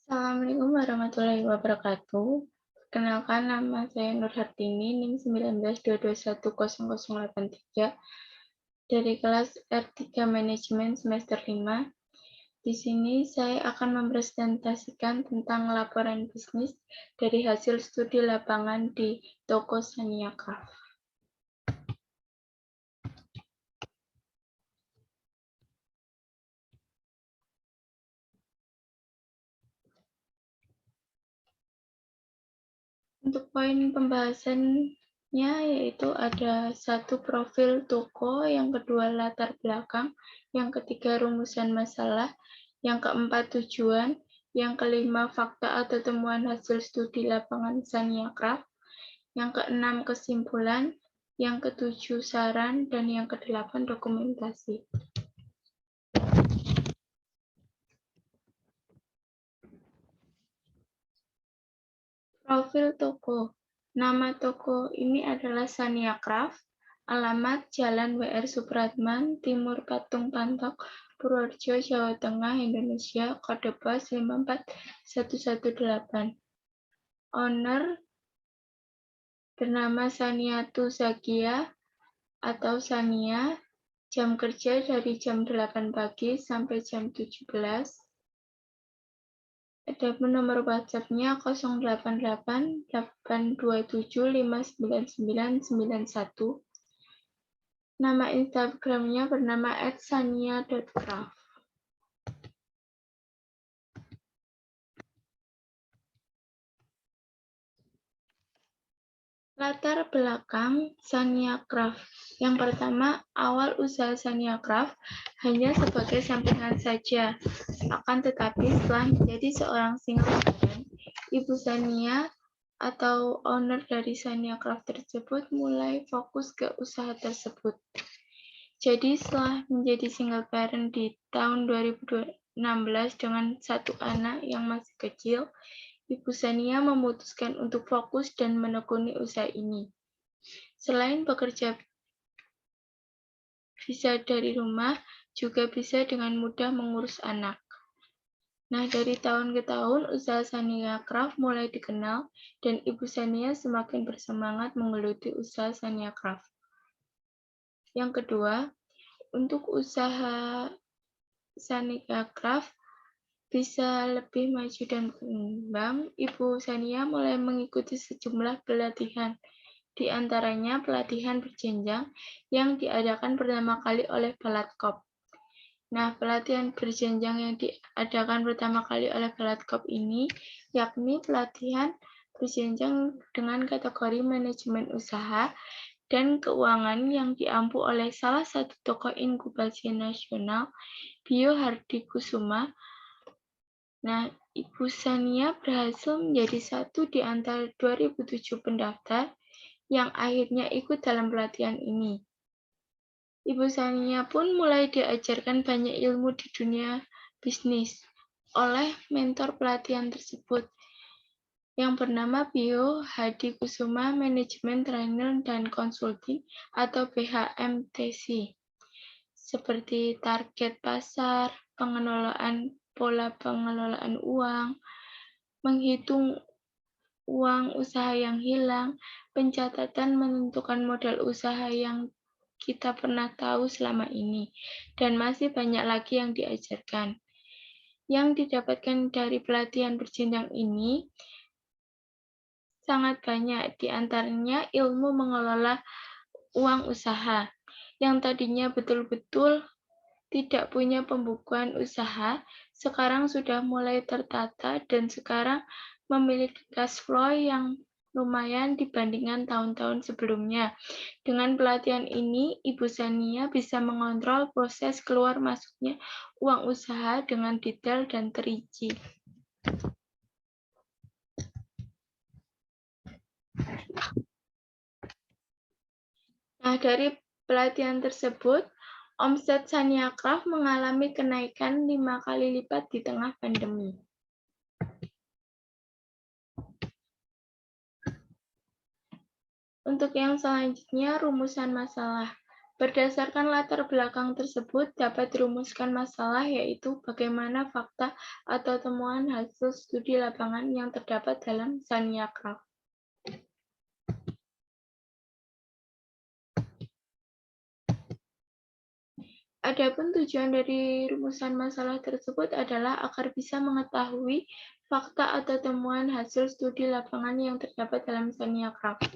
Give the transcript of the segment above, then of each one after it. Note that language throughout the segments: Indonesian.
Assalamualaikum warahmatullahi wabarakatuh. Perkenalkan, nama saya Nur Hartini, NIM 19221008 dari kelas R3 Manajemen semester 5. Di sini saya akan mempresentasikan tentang laporan bisnis dari hasil studi lapangan di toko Sania Craft. Untuk poin pembahasannya yaitu ada satu profil toko, yang kedua latar belakang, yang ketiga rumusan masalah, yang keempat tujuan, yang kelima fakta atau temuan hasil studi lapangan Sania Craft, yang keenam kesimpulan, yang ketujuh saran, dan yang kedelapan dokumentasi. Profil toko. Nama toko ini adalah Sania Craft. Alamat Jalan W.R. Supratman, Timur Patung Pantok, Purworejo, Jawa Tengah, Indonesia, kode pos 54118. Owner bernama Saniatu Zakia atau Sania. Jam kerja dari jam 8 pagi sampai jam 17. Ada nomor WhatsApp-nya 088 827 59991. Nama Instagram-nya bernama @sania.craft. Latar belakang Sania Craft. Yang pertama, awal usaha Sania Craft hanya sebagai sampingan saja. Akan tetapi setelah menjadi seorang single parent, Ibu Sania atau owner dari Sania Craft tersebut mulai fokus ke usaha tersebut. Jadi setelah menjadi single parent di tahun 2016 dengan satu anak yang masih kecil, Ibu Sania memutuskan untuk fokus dan menekuni usaha ini. Selain bekerja bisa dari rumah, juga bisa dengan mudah mengurus anak. Nah, dari tahun ke tahun, usaha Sania Craft mulai dikenal, dan Ibu Sania semakin bersemangat menggeluti usaha Sania Craft. Yang kedua, untuk usaha Sania Craft bisa lebih maju dan berkembang, Ibu Sania mulai mengikuti sejumlah pelatihan, di antaranya pelatihan berjenjang yang diadakan pertama kali oleh Palatkop. Nah, pelatihan berjenjang yang diadakan pertama kali oleh Palatkop ini yakni pelatihan berjenjang dengan kategori manajemen usaha dan keuangan yang diampu oleh salah satu tokoh inkubasi nasional, Bio Hardikusuma. Nah, Ibu Sania berhasil menjadi satu di antara 2007 pendaftar yang akhirnya ikut dalam pelatihan ini. Ibu Sania pun mulai diajarkan banyak ilmu di dunia bisnis oleh mentor pelatihan tersebut yang bernama Bio Hadikusuma Management Trainer dan Consulting atau BHMTC, seperti target pasar, pola pengelolaan uang, menghitung uang usaha yang hilang, pencatatan menentukan modal usaha yang kita pernah tahu selama ini, dan masih banyak lagi yang diajarkan. Yang didapatkan dari pelatihan berjenjang ini sangat banyak, di antaranya ilmu mengelola uang usaha, yang tadinya betul-betul tidak punya pembukuan usaha, sekarang sudah mulai tertata dan sekarang memiliki cash flow yang lumayan dibandingkan tahun-tahun sebelumnya. Dengan pelatihan ini, Ibu Sania bisa mengontrol proses keluar masuknya uang usaha dengan detail dan terinci. Nah, dari pelatihan tersebut, omset Sania Craft mengalami kenaikan 5 kali lipat di tengah pandemi. Untuk yang selanjutnya, rumusan masalah. Berdasarkan latar belakang tersebut, dapat dirumuskan masalah, yaitu bagaimana fakta atau temuan hasil studi lapangan yang terdapat dalam Shania Kraft. Adapun tujuan dari rumusan masalah tersebut adalah agar bisa mengetahui fakta atau temuan hasil studi lapangan yang terdapat dalam Shania Kraft.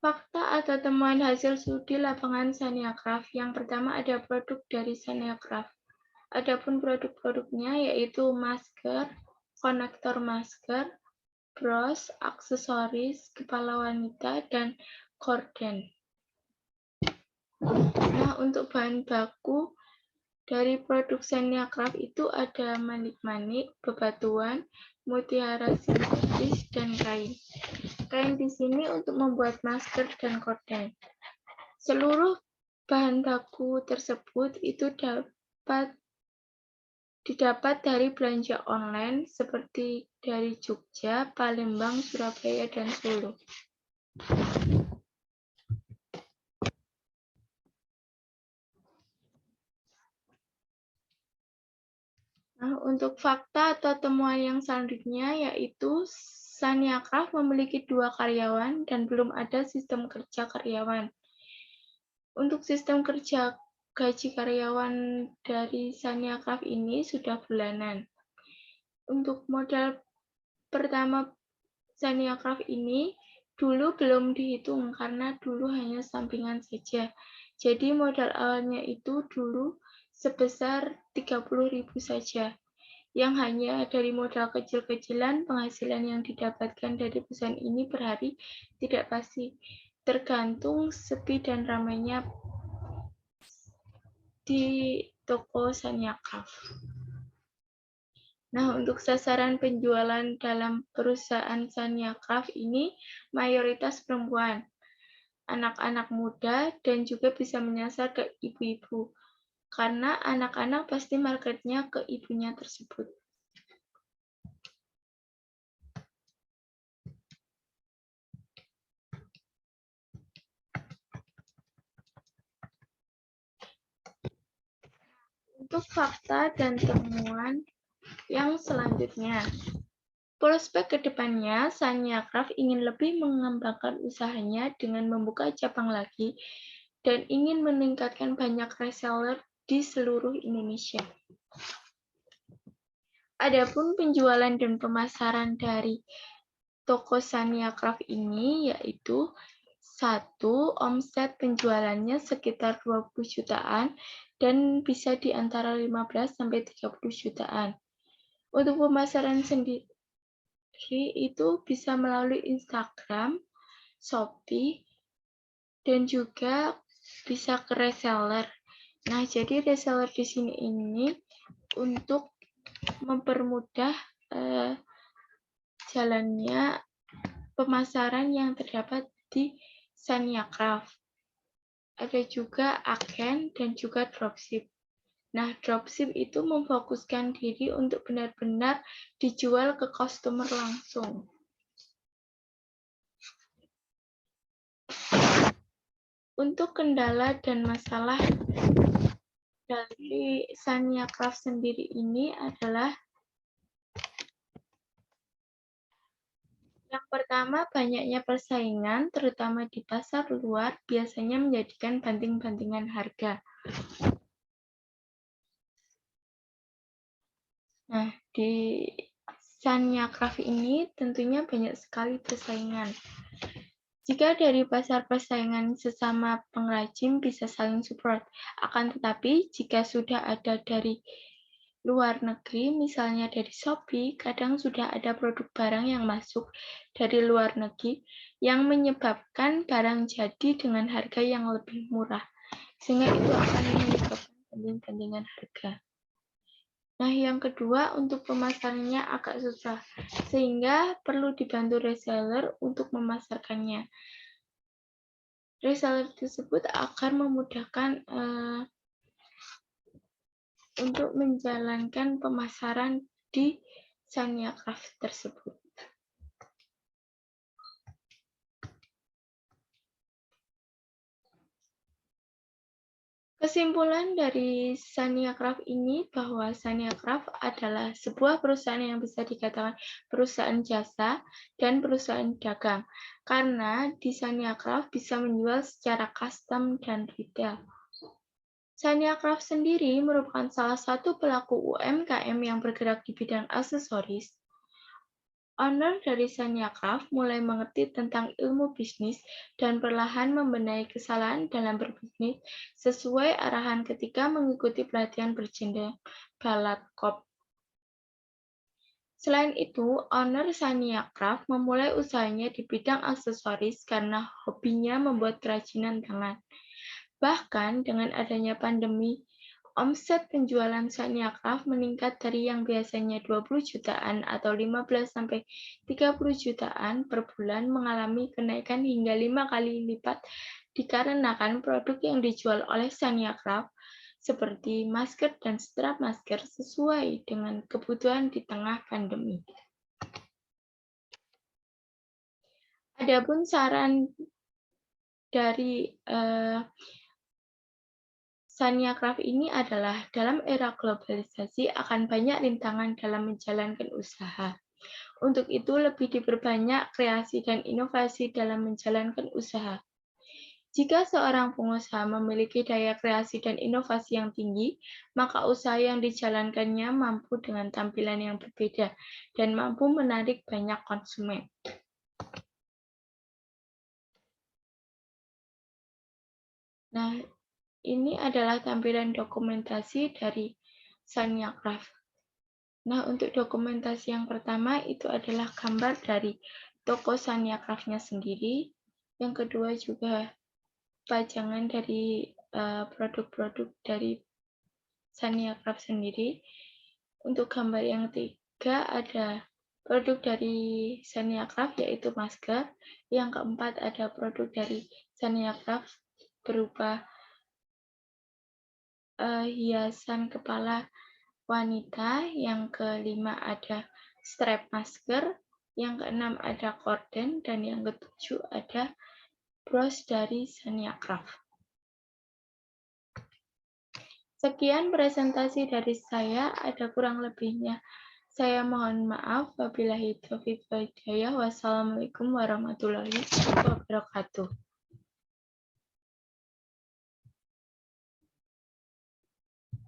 Fakta atau temuan hasil studi lapangan Shania Kraft. Yang pertama ada produk dari Shania Kraft. Adapun produk-produknya yaitu masker, konektor masker, bros, aksesoris, kepala wanita, dan korden. Nah, untuk bahan baku dari produk Shania Kraft itu ada manik-manik, bebatuan, mutiara sintetis, dan kain. Kain di sini untuk membuat masker dan korden. Seluruh bahan baku tersebut itu didapat dari belanja online seperti dari Jogja, Palembang, Surabaya, dan Solo. Nah, untuk fakta atau temuan yang selanjutnya yaitu Shania Kraft memiliki 2 karyawan dan belum ada sistem kerja karyawan. Untuk sistem kerja gaji karyawan dari Shania Kraft ini sudah bulanan. Untuk modal pertama Shania Kraft ini dulu belum dihitung karena dulu hanya sampingan saja. Jadi modal awalnya itu dulu sebesar 30.000 saja. Yang hanya dari modal kecil-kecilan, penghasilan yang didapatkan dari perusahaan ini per hari tidak pasti, tergantung sepi dan ramainya di toko Shania Kraft. Nah, untuk sasaran penjualan dalam perusahaan Shania Kraft ini mayoritas perempuan, anak-anak muda, dan juga bisa menyasar ke ibu-ibu. Karena anak-anak pasti marketnya ke ibunya tersebut. Untuk fakta dan temuan yang selanjutnya. Prospek kedepannya, Shania Kraft ingin lebih mengembangkan usahanya dengan membuka cabang lagi dan ingin meningkatkan banyak reseller di seluruh Indonesia. Adapun penjualan dan pemasaran dari toko Shania Kraft ini yaitu 1. Omset penjualannya sekitar 20 jutaan dan bisa di antara 15 sampai 30 jutaan. Untuk pemasaran sendiri itu bisa melalui Instagram, Shopee, dan juga bisa ke reseller. Nah, jadi reseller di sini ini untuk mempermudah jalannya pemasaran yang terdapat di Shania Kraft. Ada juga agen dan juga dropship. Nah, dropship itu memfokuskan diri untuk benar-benar dijual ke customer langsung. Untuk kendala dan masalah dari Shania Kraft sendiri ini adalah yang pertama, banyaknya persaingan, terutama di pasar luar, biasanya menjadikan banting-bantingan harga. Nah, di Shania Kraft ini tentunya banyak sekali persaingan. Jika dari pasar persaingan sesama pengrajin bisa saling support, akan tetapi jika sudah ada dari luar negeri, misalnya dari Shopee, kadang sudah ada produk barang yang masuk dari luar negeri yang menyebabkan barang jadi dengan harga yang lebih murah, sehingga itu akan menyebabkan banding-bandingan harga. Nah, yang kedua, untuk pemasarannya agak susah, sehingga perlu dibantu reseller untuk memasarkannya. Reseller tersebut akan memudahkan untuk menjalankan pemasaran di Shania Craft tersebut. Kesimpulan dari Shania Craft ini bahwa Shania Craft adalah sebuah perusahaan yang bisa dikatakan perusahaan jasa dan perusahaan dagang, karena di Shania Craft bisa menjual secara custom dan retail. Shania Craft sendiri merupakan salah satu pelaku UMKM yang bergerak di bidang aksesoris. Owner dari Shania Craft mulai mengerti tentang ilmu bisnis dan perlahan membenahi kesalahan dalam berbisnis sesuai arahan ketika mengikuti pelatihan berjenjang Balat Corp. Selain itu, owner Shania Craft memulai usahanya di bidang aksesoris karena hobinya membuat kerajinan tangan. Bahkan dengan adanya pandemi, omset penjualan Shania Craft meningkat dari yang biasanya 20 jutaan atau 15-30 jutaan per bulan mengalami kenaikan hingga 5 kali lipat dikarenakan produk yang dijual oleh Shania Craft seperti masker dan strap masker sesuai dengan kebutuhan di tengah pandemi. Adapun saran dari Shania Craft ini adalah dalam era globalisasi akan banyak rintangan dalam menjalankan usaha. Untuk itu lebih diperbanyak kreasi dan inovasi dalam menjalankan usaha. Jika seorang pengusaha memiliki daya kreasi dan inovasi yang tinggi, maka usaha yang dijalankannya mampu dengan tampilan yang berbeda dan mampu menarik banyak konsumen. Nah, ini adalah tampilan dokumentasi dari Shania Craft. Nah, untuk dokumentasi yang pertama itu adalah gambar dari toko Shania Craft-nya sendiri. Yang kedua juga pajangan dari produk-produk dari Shania Craft sendiri. Untuk gambar yang ketiga ada produk dari Shania Craft yaitu masker. Yang keempat ada produk dari Shania Craft berupa hiasan kepala wanita. Yang kelima ada strap masker. Yang keenam ada korden, dan yang ketujuh ada bros dari Shania Craft. Sekian presentasi dari saya, ada kurang lebihnya. Saya mohon maaf. Wabillahi taufiq wal hidayah. Wassalamualaikum warahmatullahi wabarakatuh.